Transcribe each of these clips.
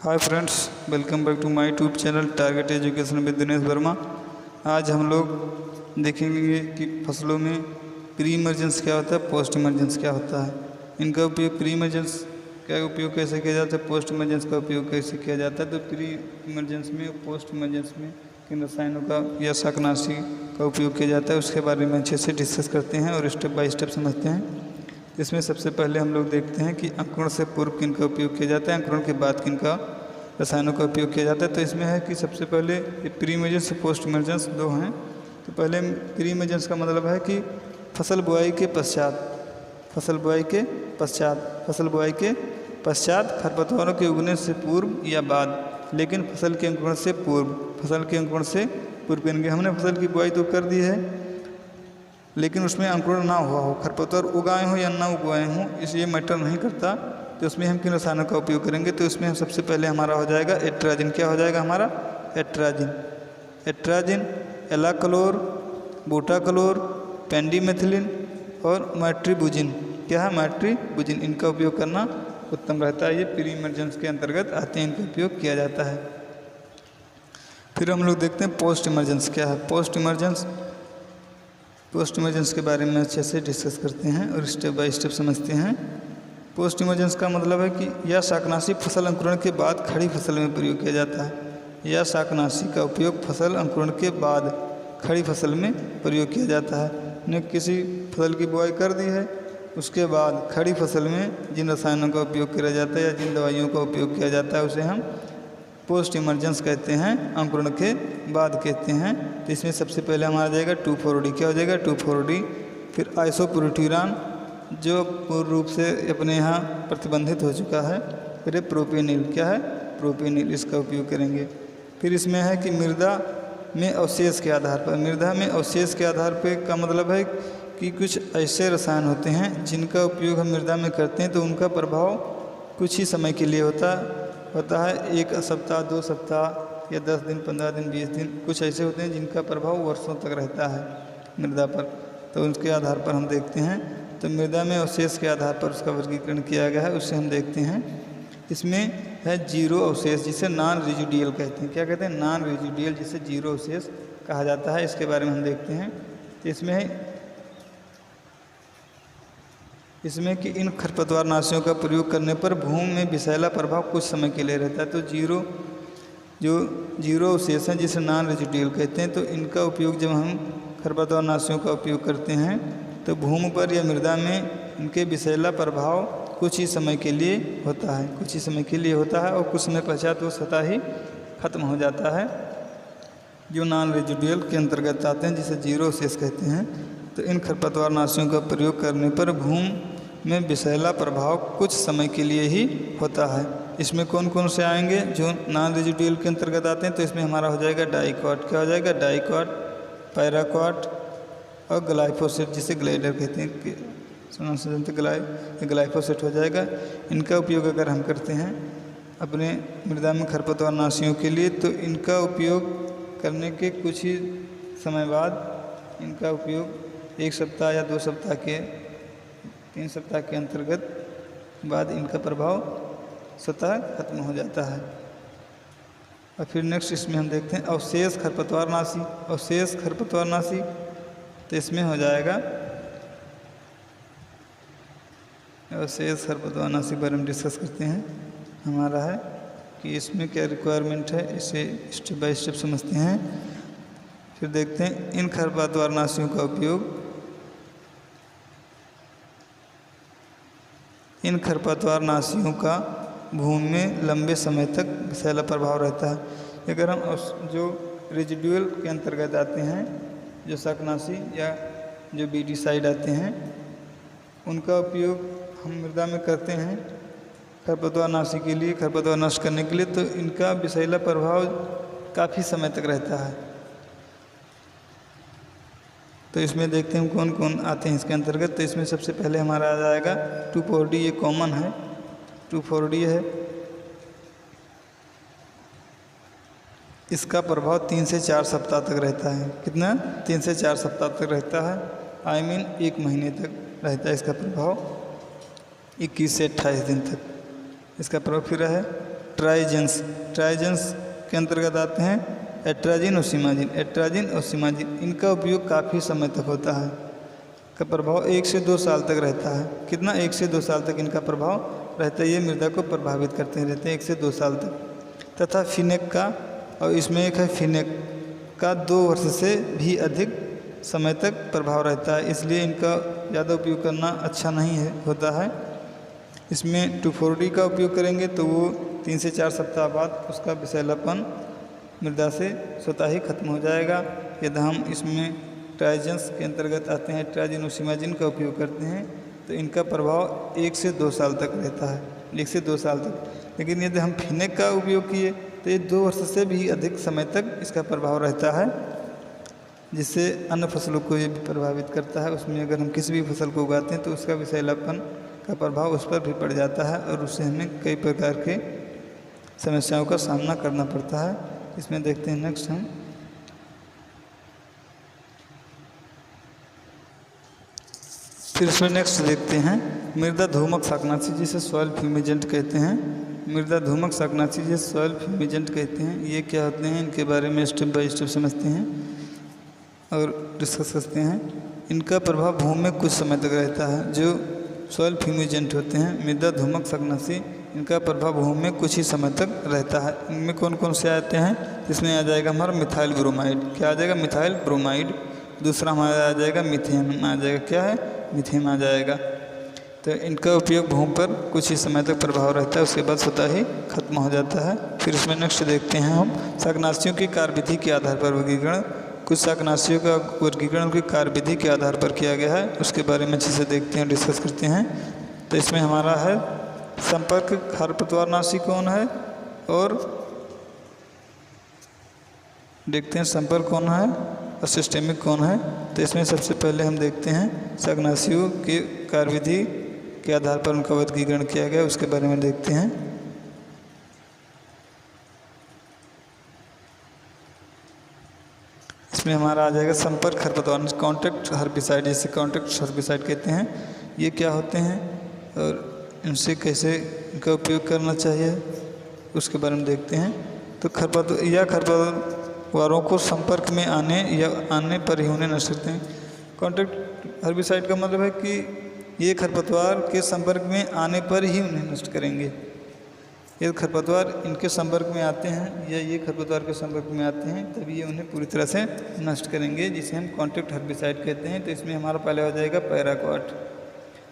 Hi friends, welcome back to my YouTube channel target education with Dinesh Verma. आज हम लोग देखेंगे कि फसलों में प्री इमरजेंस क्या होता है, पोस्ट इमरजेंस क्या होता है, इनका उपयोग प्री इमरजेंस का उपयोग कैसे किया जाता है, पोस्ट इमरजेंस का उपयोग कैसे किया जाता है। तो प्री इमरजेंस में और पोस्ट इमरजेंस में किन रसायनों का या शाकनाशी का उपयोग किया जाता है उसके बारे में अच्छे से डिस्कस करते हैं और स्टेप बाय स्टेप समझते हैं। इसमें सबसे पहले हम लोग देखते हैं कि अंकुरण से पूर्व किन का उपयोग किया जाता है, अंकुरण के बाद किन का रसायनों का उपयोग किया जाता है। तो इसमें है कि सबसे पहले प्री इमरजेंस और पोस्ट इमरजेंस दो हैं। तो पहले प्री इमरजेंस का मतलब है कि फसल बुआई के पश्चात खरपतवारों के उगने से पूर्व या बाद, लेकिन फसल के अंकुरण से पूर्व यानी हमने फसल की बुआई तो कर दी है लेकिन उसमें अंकुरण ना हुआ हो, खरपतवार उगाए हों या ना उगाए हों, इसलिए मैटर नहीं करता। तो उसमें हम किन रसायनों का उपयोग करेंगे। तो इसमें हम सबसे पहले हमारा हो जाएगा एट्राजिन। क्या हो जाएगा हमारा? एट्राजिन, एलाक्लोर, बूटाक्लोर, पेंडिमेथिलिन और मैट्रिबुजिन। क्या है? मैट्रिबुजिन। इनका उपयोग करना उत्तम रहता है। ये प्री इमरजेंस के अंतर्गत आते हैं, इनका उपयोग किया जाता है। फिर हम लोग देखते हैं पोस्ट इमरजेंस क्या है। पोस्ट इमरजेंस के बारे में अच्छे से डिस्कस करते हैं और स्टेप बाय स्टेप समझते हैं। पोस्ट इमरजेंस का मतलब है कि यह शाकनाशी फसल अंकुरण के बाद खड़ी फसल में प्रयोग किया जाता है। यह शाकनाशी का उपयोग फसल अंकुरण के बाद खड़ी फसल में प्रयोग किया जाता है। ने किसी फसल की बुआई कर दी है, उसके बाद खड़ी फसल में जिन रसायनों का उपयोग किया जाता है या जिन दवाइयों का उपयोग किया जाता है उसे हम पोस्ट इमरजेंस कहते हैं, अंकुरण के बाद कहते हैं। तो इसमें सबसे पहले हमारा जाएगा 2,4-D। क्या हो जाएगा? 2,4-D। फिर आइसोप्रोट्यूरान जो पूर्ण रूप से अपने यहाँ प्रतिबंधित हो चुका है। फिर प्रोपेनिल। क्या है? प्रोपेनिल। इसका उपयोग करेंगे। फिर इसमें है कि मृदा में अवशेष के आधार पर का मतलब है कि कुछ ऐसे रसायन होते हैं जिनका उपयोग हम मृदा में करते हैं तो उनका प्रभाव कुछ ही समय के लिए होता है। 1 सप्ताह, 2 सप्ताह या 10 दिन, 15 दिन, 20 दिन, कुछ ऐसे होते हैं जिनका प्रभाव वर्षों तक रहता है मृदा पर। तो उसके आधार पर हम देखते हैं। तो मृदा में अवशेष के आधार पर उसका वर्गीकरण किया गया है, उससे हम देखते हैं। इसमें है जीरो अवशेष, जिसे नॉन रेजिडुअल कहते हैं। क्या कहते हैं? नॉन रेजिडुअल, जिसे जीरो अवशेष कहा जाता है। इसके बारे में हम देखते हैं। तो इसमें कि इन खरपतवारनाशियों का प्रयोग करने पर भूमि में विषैला प्रभाव कुछ समय के लिए रहता है। तो जीरो अवशेष हैं जिसे नॉन रेजिडुअल कहते हैं। तो इनका उपयोग जब हम खरपतवारनाशियों का उपयोग करते हैं तो भूमि पर या मृदा में इनके विषैला प्रभाव कुछ ही समय के लिए होता है और कुछ समय पश्चात वो स्वतः ही खत्म हो जाता है, जो नॉन रेजिडुअल के अंतर्गत आते हैं, जिसे जीरो अवशेष कहते हैं। तो इन खरपतवारनाशियों का प्रयोग करने पर भूमि में विषैला प्रभाव कुछ समय के लिए ही होता है। इसमें कौन कौन से आएंगे जो नॉन रेजिडुअल के अंतर्गत आते हैं। तो इसमें हमारा हो जाएगा डाइक्वाट। क्या हो जाएगा? डाइक्वाट, पैराक्वाट और ग्लाइफोसेट, जिसे ग्लाइडर कहते हैं। ग्लाइफोसेट हो जाएगा। इनका उपयोग अगर हम करते हैं अपने मृदा में खरपतवारनाशियों के लिए तो इनका उपयोग करने के कुछ ही समय बाद इनका उपयोग 1 सप्ताह या 2 सप्ताह के 3 सप्ताह के अंतर्गत बाद इनका प्रभाव स्वतः खत्म हो जाता है। और फिर नेक्स्ट इसमें हम देखते हैं अवशेष खरपतवारनाशी। तो इसमें हो जाएगा अवशेष खरपतवारनाशी बारे में डिस्कस करते हैं। हमारा है कि इसमें क्या रिक्वायरमेंट है, इसे स्टेप बाय स्टेप समझते हैं। फिर देखते हैं इन खरपतवारनाशियों का भूमि में लंबे समय तक विषैला प्रभाव रहता है। अगर हम जो रेजिडुअल के अंतर्गत आते हैं, जो शाकनाशी या जो बीटीसाइड आते हैं, उनका उपयोग हम मृदा में करते हैं खरपतवारनाशी के लिए, खरपतवार नष्ट करने के लिए। तो इनका विषैला प्रभाव काफ़ी समय तक रहता है। तो इसमें देखते हैं कौन कौन आते हैं इसके अंतर्गत। तो इसमें सबसे पहले हमारा आ जाएगा 2,4-D। ये कॉमन है, 2,4-D है। इसका प्रभाव 3 से 4 सप्ताह तक रहता है। कितना? 3 से 4 सप्ताह तक रहता है। 1 महीने तक रहता है इसका प्रभाव, 21 से 28 दिन तक इसका प्रभाव। फिर है ट्राइजेंस के अंतर्गत आते हैं एट्राजिन और सिमाजिन। एट्राजिन और सिमाजिन इनका उपयोग काफ़ी समय तक होता है, का प्रभाव 1 से 2 साल तक रहता है। कितना? 1 से 2 साल तक इनका प्रभाव रहता है, ये मृदा को प्रभावित करते रहते हैं 1 से 2 साल तक। तथा फिनेक का, और इसमें एक है फिनेक का 2 वर्ष से भी अधिक समय तक प्रभाव रहता है, इसलिए इनका ज़्यादा उपयोग करना अच्छा नहीं होता है। इसमें 2,4-D का उपयोग करेंगे तो वो 3 से 4 सप्ताह बाद उसका विषैलापन मृदा से स्वतः ही खत्म हो जाएगा। यदि हम इसमें ट्राइजेंस के अंतर्गत आते हैं, ट्राइजिन और सिमाजिन का उपयोग करते हैं तो इनका प्रभाव 1 से 2 साल तक रहता है, 1 से 2 साल तक। लेकिन यदि हम फिनेक का उपयोग किए तो ये 2 वर्ष से भी अधिक समय तक इसका प्रभाव रहता है, जिससे अन्य फसलों को ये भी प्रभावित करता है। उसमें अगर हम किसी भी फसल को उगाते हैं तो उसका विषैलापन का प्रभाव उस पर भी पड़ जाता है और उससे हमें कई प्रकार के समस्याओं का सामना करना पड़ता है। इसमें देखते हैं नेक्स्ट हम फिर इसमें नेक्स्ट देखते हैं मृदा धूमक शाकनाशी, जिसे सॉइल फ्यूमिजेंट कहते हैं। मृदा धूमक शाकनाशी जिसे सॉइल फ्यूमिजेंट कहते हैं, ये क्या होते हैं इनके बारे में स्टेप बाय स्टेप समझते हैं और डिस्कस करते हैं। इनका प्रभाव भूमि में कुछ समय तक रहता है। जो सॉइल फ्यूमिजेंट होते हैं मृदा धूमक शाकनाशी, इनका प्रभाव भूमि में कुछ ही समय तक रहता है। इनमें कौन कौन से आते हैं? इसमें आ जाएगा हमारा मिथाइल ब्रोमाइड। क्या आ जाएगा? Methyl bromide. दूसरा हमारा आ जाएगा मीथेन, आ जाएगा क्या है? मीथेन आ जाएगा। तो इनका उपयोग भूमि पर कुछ ही समय तक प्रभाव रहता है, उसके बाद स्वतः ही खत्म हो जाता है। फिर इसमें नेक्स्ट देखते हैं हम शाकनाशियों की कार्यविधि के आधार पर वर्गीकरण। कुछ शाकनाशियों का वर्गीकरण की कार्यविधि के आधार पर किया गया है, उसके बारे में अच्छे से देखते हैं, डिस्कस करते हैं। तो इसमें हमारा है संपर्क खरपतवारनाशी कौन है और देखते हैं संपर्क कौन है और सिस्टेमिक कौन है। तो इसमें सबसे पहले हम देखते हैं शाकनाशियों की कार्यविधि के आधार पर उनका वर्गीकरण किया गया, उसके बारे में देखते हैं। इसमें हमारा आ जाएगा संपर्क खरपतवार, कॉन्टैक्ट हर्बिसाइड, जिसे कॉन्टैक्ट हर्बिसाइड कहते हैं। ये क्या होते हैं और इनसे कैसे इनका उपयोग करना चाहिए उसके बारे में देखते हैं। तो खरपतवारों को संपर्क में आने पर ही उन्हें नष्ट करते हैं। कॉन्टैक्ट हर्बिसाइड का मतलब है कि ये खरपतवार के संपर्क में आने पर ही उन्हें नष्ट करेंगे। ये खरपतवार इनके संपर्क में आते हैं या ये खरपतवार के संपर्क में आते हैं तभी ये उन्हें पूरी तरह से नष्ट करेंगे, जिसे हम कॉन्टैक्ट हर्बिसाइड कहते हैं। तो इसमें हमारा पहले हो जाएगा पैराक्वाट,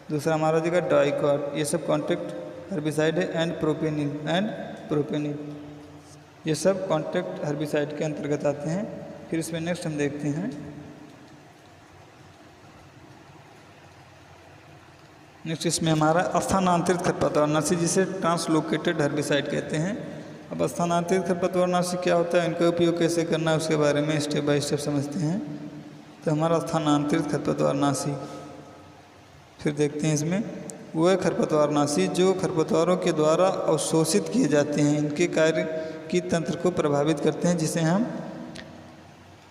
दूसरा हमारा हो जाएगा डाइक्वाट। ये सब कॉन्टैक्ट हर्बिसाइड है। एंड प्रोपेनिल ये सब कॉन्टैक्ट हर्बिसाइड के अंतर्गत आते हैं। फिर इसमें नेक्स्ट हम देखते हैं नेक्स्ट इसमें हमारा स्थानांतरित खरपतवारनाशी, जिसे ट्रांसलोकेटेड हर्बिसाइड कहते हैं। अब स्थानांतरित खरपतवारनाशी क्या होता है, इनका उपयोग कैसे करना है उसके बारे में स्टेप बाय स्टेप समझते हैं। तो हमारा स्थानांतरित खरपतवारनाशी फिर देखते हैं। इसमें वह खरपतवारनाशी जो खरपतवारों के द्वारा अवशोषित किए जाते हैं, इनके कार्य की तंत्र को प्रभावित करते हैं, जिसे हम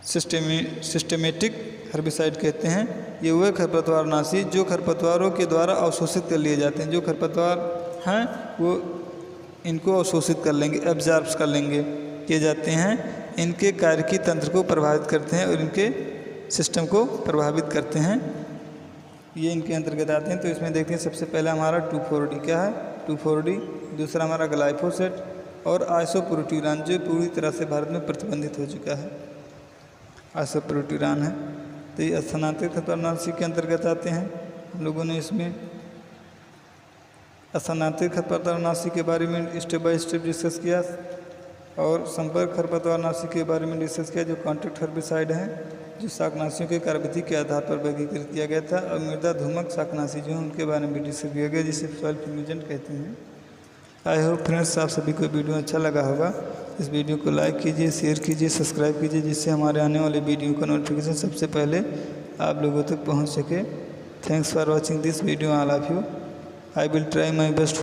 सिस्टेमेटिक हर्बिसाइड कहते हैं। ये वह खरपतवारनाशी जो खरपतवारों के द्वारा अवशोषित कर लिए जाते हैं। जो खरपतवार हैं वो इनको अवशोषित कर लेंगे, एब्जॉर्ब कर लेंगे, किए जाते हैं। इनके कार्य की तंत्र को प्रभावित करते हैं और इनके सिस्टम को प्रभावित करते हैं, ये इनके अंतर्गत आते हैं। तो इसमें देखते हैं सबसे पहले हमारा 2,4-D क्या है, 2,4-D। दूसरा हमारा ग्लाइफोसेट और आइसोप्रोट्यूरान, जो पूरी तरह से भारत में प्रतिबंधित हो चुका है, आइसोप्रोट्यूरान है। तो ये स्थानांतरित खरपतवारनाशी के अंतर्गत आते हैं। हम लोगों ने इसमें स्थानांतरित खरपतवारनाशी के बारे में स्टेप बाय स्टेप डिस्कस किया और संपर्क खरपतवारनाशी के बारे में डिस्कस किया, जो कॉन्टैक्ट हर्बिसाइड है, जो शाकनाशियों के कार्यविधि के आधार पर वर्गीकृत किया गया था। और मृदा धूमक शाकनाशी जो उनके बारे में डिस्कस किया गया, जिसे सॉइल फ्यूमिजेंट कहते हैं। आई होप फ्रेंड्स आप सभी को वीडियो अच्छा लगा होगा। इस वीडियो को लाइक कीजिए, शेयर कीजिए, सब्सक्राइब कीजिए, जिससे हमारे आने वाले वीडियो का नोटिफिकेशन सबसे पहले आप लोगों तक पहुंच सके। Thanks for watching this video all of you. I will try my best